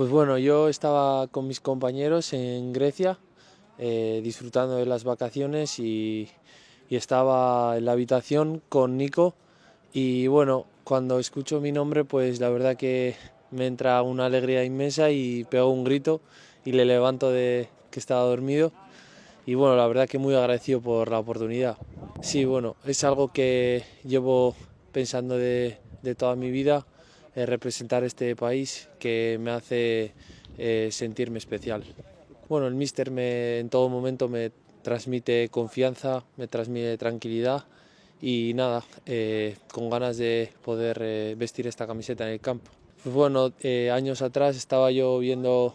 Pues bueno, yo estaba con mis compañeros en Grecia, disfrutando de las vacaciones y estaba en la habitación con Nico y bueno, cuando escucho mi nombre pues la verdad que me entra una alegría inmensa y pego un grito y le levanto de que estaba dormido y bueno, la verdad que muy agradecido por la oportunidad. Sí, bueno, es algo que llevo pensando de toda mi vida, representar este país que me hace sentirme especial. Bueno, el míster en todo momento me transmite confianza, me transmite tranquilidad y nada, con ganas de poder vestir esta camiseta en el campo. Pues bueno, años atrás estaba yo viendo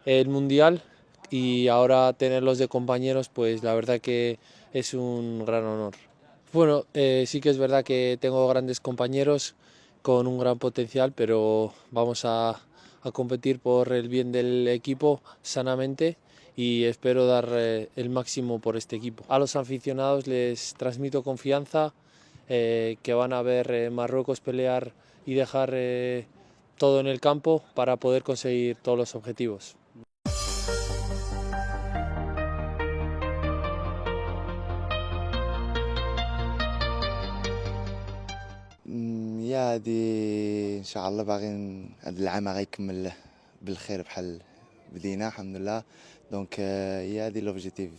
el Mundial y ahora tenerlos de compañeros, pues la verdad que es un gran honor. Bueno, sí que es verdad que tengo grandes compañeros con un gran potencial, pero vamos a competir por el bien del equipo sanamente y espero dar el máximo por este equipo. A los aficionados les transmito confianza, que van a ver Marruecos pelear y dejar todo en el campo para poder conseguir todos los objetivos. يا هادي ان شاء الله باغيين هاد العام غيكمل بالخير بحال بدينا الحمد لله. دونك هي هادي لوبجيتيف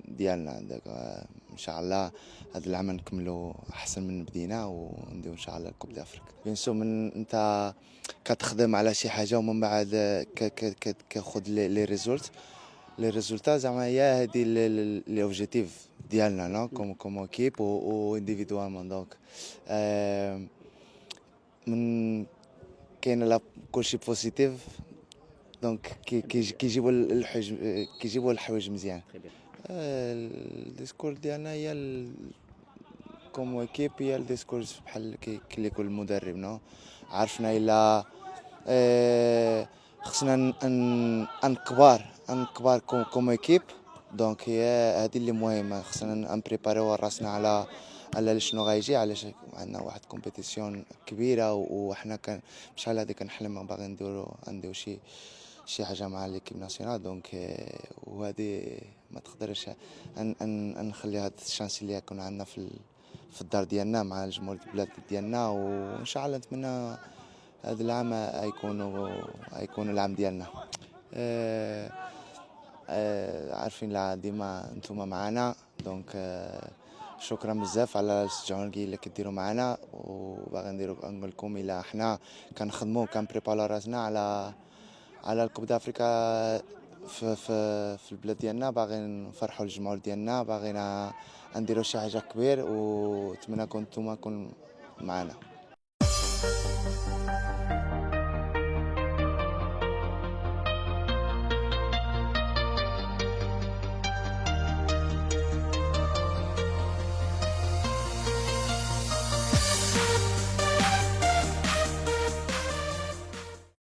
ديالنا عندك ان شاء الله هاد العام نكملوا احسن من بدينا ونديو ان شاء الله الكوب دافريك. بيان سور من انت كتخدم على شي حاجه ومن بعد كاخذ لي ريزولتا زعما هي هادي لي اوبجيكتيف ديالنا نو كوم ايكيب و انديفيدوالمون. دونك من كاين لا كلشي بوزيتيف. دونك كيجيبوا الحوايج مزيان. الديسكور ديالنا هي كوم ايكيب هي الديسكور بحال اللي يقول المدرب نو عرفنا الا خصنا انكبار كوم ايكيب. دونك هي هذه اللي مهمه، خصنا نبريباريو راسنا على شنو غيجي، علاش عندنا واحد كومبيتيسيون كبيره وحنا كان بشحال هذه كنحلم باغي نديرو شي حاجه مع ليكيب ناسيونال. دونك وهذه ما تقدرش نخلي هاد الشانس اللي يكون عندنا في الدار ديالنا مع الجمهور البلاد ديالنا. وان شاء الله نتمنى هذا العام يكون العام ديالنا. عارفين لا ديما نتوما معنا. دونك شكرا بزاف على التشجعون اللي كديروا معنا، وباغي نقول لكم الا حنا كنخدموا كنبريبارا راسنا على الكوب دافريكا في البلاد ديالنا، باغي نفرحوا الجمهور ديالنا، باغينا نديروا شي حاجه كبير، ونتمنىكم نتوما تكونوا معنا.